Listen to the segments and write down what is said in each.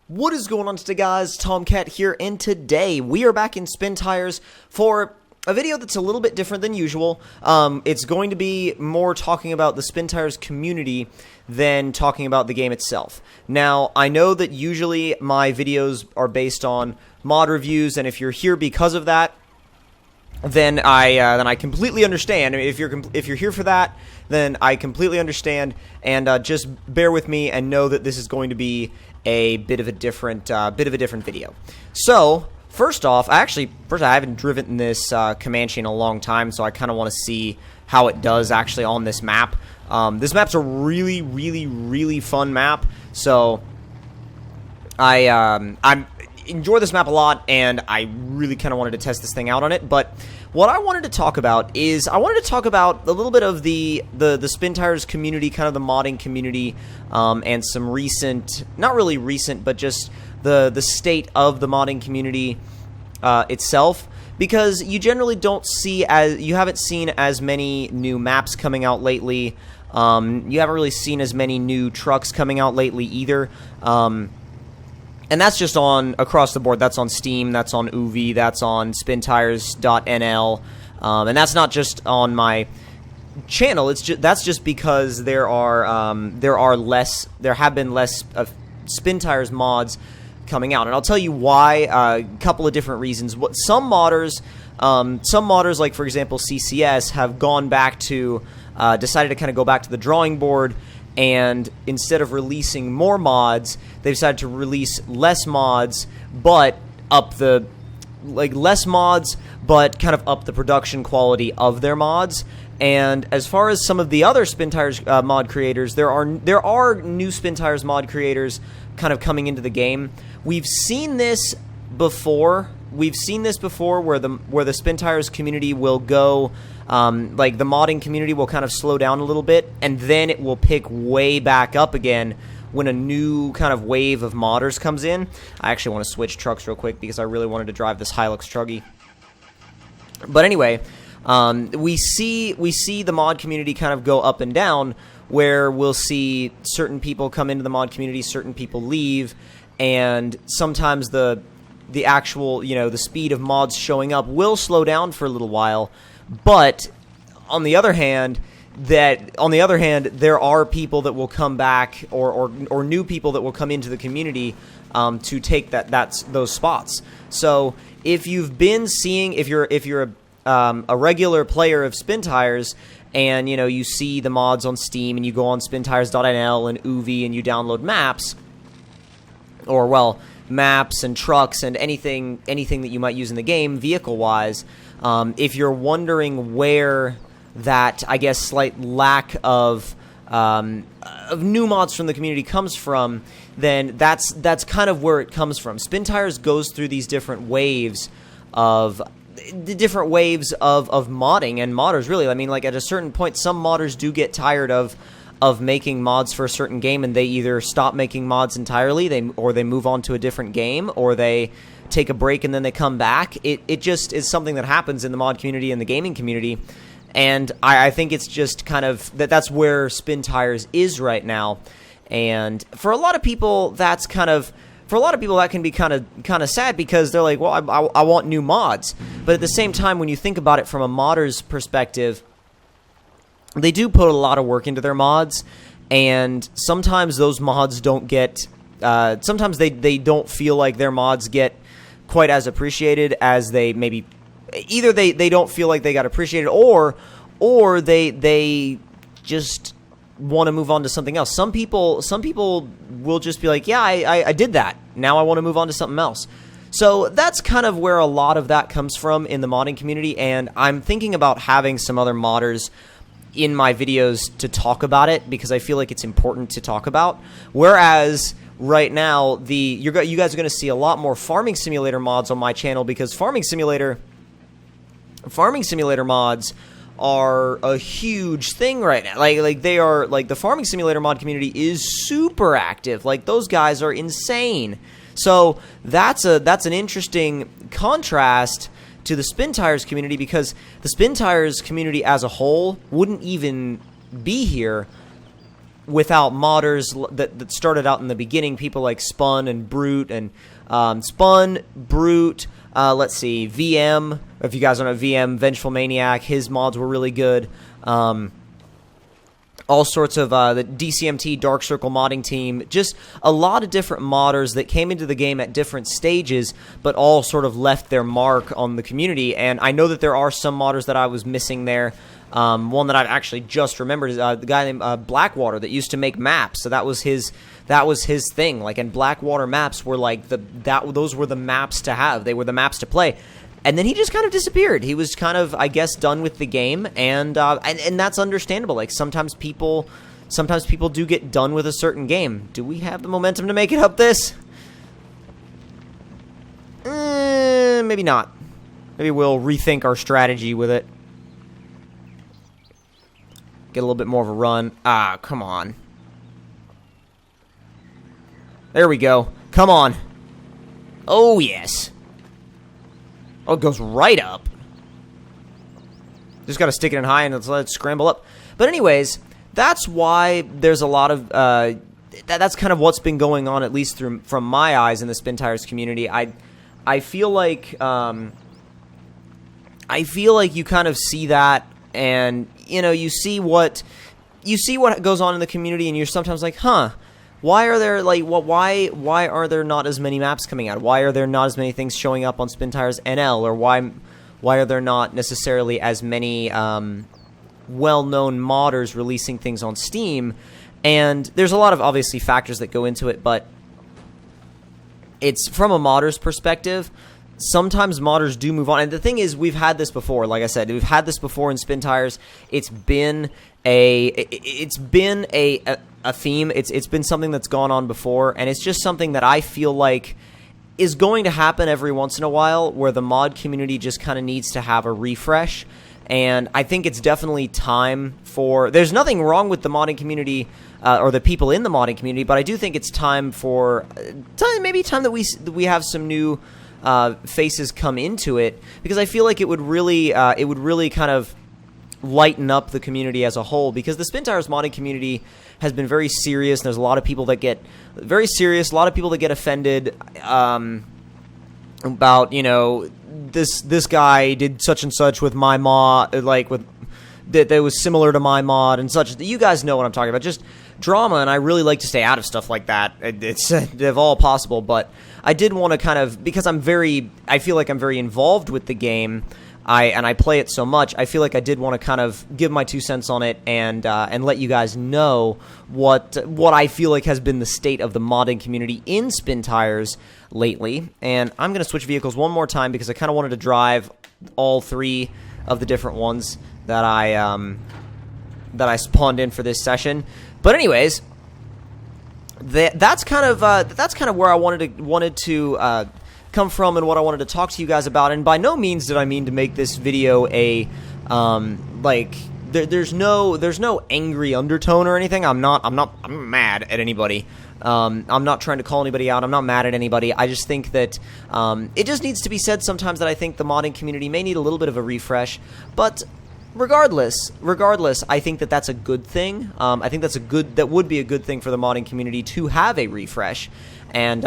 What is going on today, guys? Tomcat here, and today we are back in Spin Tires for a video that's a little bit different than usual. It's going to be more talking about the Spin Tires community than talking about the game itself. Now, I know that usually my videos are based on mod reviews, and if you're here because of that, then I completely understand. I mean, if you're here for that, then I completely understand, and just bear with me and know that this is going to be a bit of a different video. So first off, I haven't driven this Comanche in a long time, so I kind of want to see how it does actually on this map. This map's a really fun map, so I enjoy this map a lot, and I really kind of wanted to test this thing out on it. But what I wanted to talk about is a little bit of the Spin Tires community, kind of the modding community, and some recent, not really recent, but just the state of the modding community itself, because you generally you haven't seen as many new maps coming out lately. You haven't really seen as many new trucks coming out lately either. And that's just across the board. That's on Steam, that's on UV, that's on spintires.nl, and that's not just on my channel. That's just because there have been less of Spin Tires mods coming out, and I'll tell you why. A couple of different reasons. Some modders, like for example CCS, have gone back to decided to kind of go back to the drawing board. And instead of releasing more mods, they decided to release less mods, but less mods, but kind of up the production quality of their mods. And as far as some of the other Spin Tires mod creators, there are new Spin Tires mod creators kind of coming into the game. We've seen this before. Where the Spin Tires community will go, like the modding community will kind of slow down a little bit, and then it will pick way back up again when a new kind of wave of modders comes in. I actually want to switch trucks real quick because I really wanted to drive this Hilux Truggy. But anyway, we see the mod community kind of go up and down, where we'll see certain people come into the mod community, certain people leave, and sometimes the actual, the speed of mods showing up will slow down for a little while. But on the other hand, there are people that will come back, or new people that will come into the community to take those spots. So if you've been seeing, if you're a regular player of Spin Tires, and you see the mods on Steam, and you go on spintires.nl and UV, and you download maps, maps and trucks and anything that you might use in the game vehicle-wise, if you're wondering where that, I guess, slight lack of new mods from the community comes from, then that's kind of where it comes from. Spin Tires goes through these different waves of modding and modders, really. I mean, like, at a certain point, some modders do get tired of making mods for a certain game, and they either stop making mods entirely, or they move on to a different game, or they take a break and then they come back. It just is something that happens in the mod community and the gaming community, and I think it's just kind of that's where Spin Tires is right now. And for a lot of people, that can be kind of sad, because they're like, well, I want new mods. But at the same time, when you think about it from a modder's perspective, they do put a lot of work into their mods, and sometimes those mods don't get, sometimes they don't feel like their mods get quite as appreciated as they maybe, either they don't feel like they got appreciated, or they just want to move on to something else. Some people will just be like, yeah, I did that, now I want to move on to something else. So that's kind of where a lot of that comes from in the modding community, and I'm thinking about having some other modders in my videos to talk about it, because I feel like it's important to talk about. Whereas right now, you guys are going to see a lot more Farming Simulator mods on my channel, because Farming Simulator mods are a huge thing right now. Like they are, like, the Farming Simulator mod community is super active. Like, those guys are insane. So that's an interesting contrast to the Spin Tires community, because the Spin Tires community as a whole wouldn't even be here without modders that started out in the beginning, people like Spun and Brute and Spun, Brute, let's see, VM, if you guys don't know VM, Vengeful Maniac, his mods were really good. All sorts of the DCMT Dark Circle modding team, just a lot of different modders that came into the game at different stages, but all sort of left their mark on the community. And I know that there are some modders that I was missing there. One that I've actually just remembered is the guy named Blackwater that used to make maps. So that was his thing. Like, and Blackwater maps were like those were the maps to have. They were the maps to play. And then he just kind of disappeared. He was kind of, I guess, done with the game, and that's understandable. Like, sometimes people do get done with a certain game. Do we have the momentum to make it up this? Maybe not. Maybe we'll rethink our strategy with it. Get a little bit more of a run. Ah, come on. There we go. Come on. Oh, yes. Oh, it goes right up. Just got to stick it in high and let it scramble up. But anyways, that's why there's a lot of... that's kind of what's been going on, at least from my eyes in the Spin Tires community. I feel like... I feel like you kind of see that, and, you know, you see what goes on in the community, and you're sometimes like, huh... Why are there, like, why are there not as many maps coming out? Why are there not as many things showing up on Spin Tires NL? Or why are there not necessarily as many well-known modders releasing things on Steam? And there's a lot of, obviously, factors that go into it, but it's from a modder's perspective. Sometimes modders do move on. And the thing is, we've had this before. Like I said, we've had this before in Spin Tires. It's been a theme. It's been something that's gone on before, and it's just something that I feel like is going to happen every once in a while, where the mod community just kind of needs to have a refresh. And I think it's definitely time for... There's nothing wrong with the modding community or the people in the modding community, but I do think it's time for... maybe time that we have some new faces come into it, because I feel like it would really kind of lighten up the community as a whole, because the Spin Tires modding community has been very serious, and there's a lot of people that get very serious, a lot of people that get offended about, you know, this guy did such and such with my mod, like with that was similar to my mod and such. You guys know what I'm talking about. Just drama, and I really like to stay out of stuff like that. It's if all possible, but I did want to kind of, because I feel like I'm very involved with the game. I play it so much, I feel like I did want to kind of give my 2 cents on it and let you guys know what I feel like has been the state of the modding community in Spin Tires lately. And I'm going to switch vehicles one more time because I kind of wanted to drive all three of the different ones that I spawned in for this session. But anyways, that's kind of where I wanted to come from and what I wanted to talk to you guys about. And by no means did I mean to make this video a there's no angry undertone or anything. I'm not mad at anybody. I'm not trying to call anybody out. I'm not mad at anybody. I just think that it just needs to be said sometimes that I think the modding community may need a little bit of a refresh. But regardless, I think that that's a good thing. I think that would be a good thing for the modding community to have a refresh, and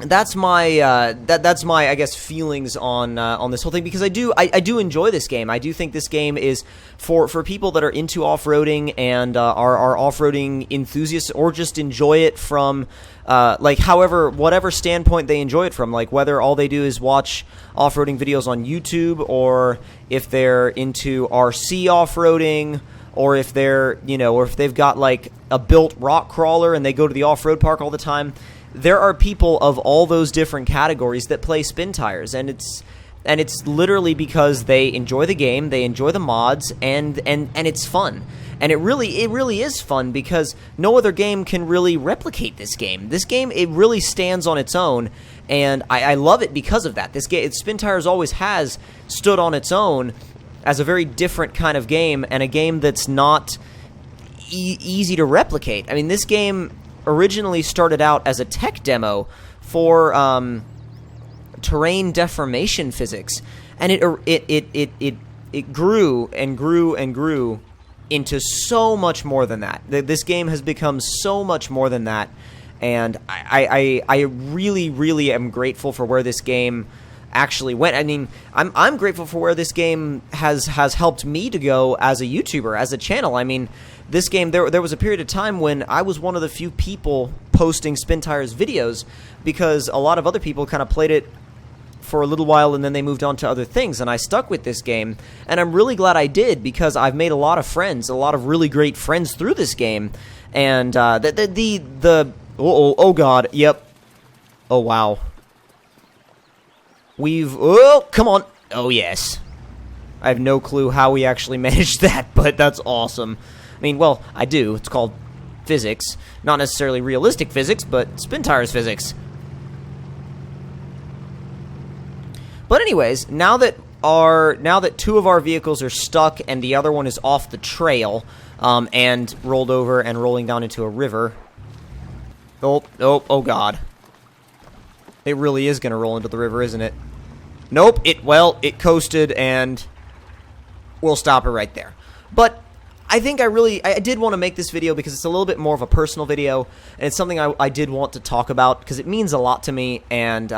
that's my I guess feelings on this whole thing, because I do enjoy this game. I do think this game is for people that are into off-roading and are off-roading enthusiasts, or just enjoy it from whatever standpoint they enjoy it from, like whether all they do is watch off-roading videos on YouTube, or if they're into RC off-roading, or if they've got like a built rock crawler and they go to the off-road park all the time. There are people of all those different categories that play Spin Tires, and it's literally because they enjoy the game, they enjoy the mods, and it's fun. And it really is fun, because no other game can really replicate this game. This game, it really stands on its own, and I love it because of that. This game, Spin Tires always has stood on its own as a very different kind of game, and a game that's not easy to replicate. I mean, this game originally started out as a tech demo for terrain deformation physics, and it grew and grew and grew into so much more than that. This game has become so much more than that, and I really, really am grateful for where this game actually went. I mean, I'm grateful for where this game has helped me to go as a YouTuber, as a channel. I mean, this game, there was a period of time when I was one of the few people posting Spin Tires videos because a lot of other people kind of played it for a little while and then they moved on to other things, and I stuck with this game, and I'm really glad I did because I've made a lot of friends, a lot of really great friends through this game, and oh god, yep, oh wow, oh, come on, oh yes, I have no clue how we actually managed that, but that's awesome. I mean, well, I do, it's called physics, not necessarily realistic physics, but Spin Tires physics. But anyways, now that two of our vehicles are stuck and the other one is off the trail, and rolled over and rolling down into a river. Oh god. It really is gonna roll into the river, isn't it? Nope, it coasted, and we'll stop it right there. But I think I did want to make this video because it's a little bit more of a personal video, and it's something I did want to talk about because it means a lot to me, and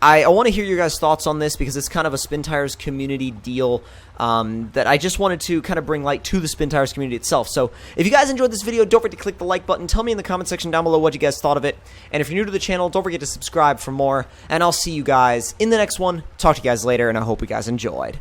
I want to hear your guys' thoughts on this because it's kind of a Spin Tires community deal that I just wanted to kind of bring light to the Spin Tires community itself. So if you guys enjoyed this video, don't forget to click the like button. Tell me in the comment section down below what you guys thought of it. And if you're new to the channel, don't forget to subscribe for more. And I'll see you guys in the next one. Talk to you guys later, and I hope you guys enjoyed.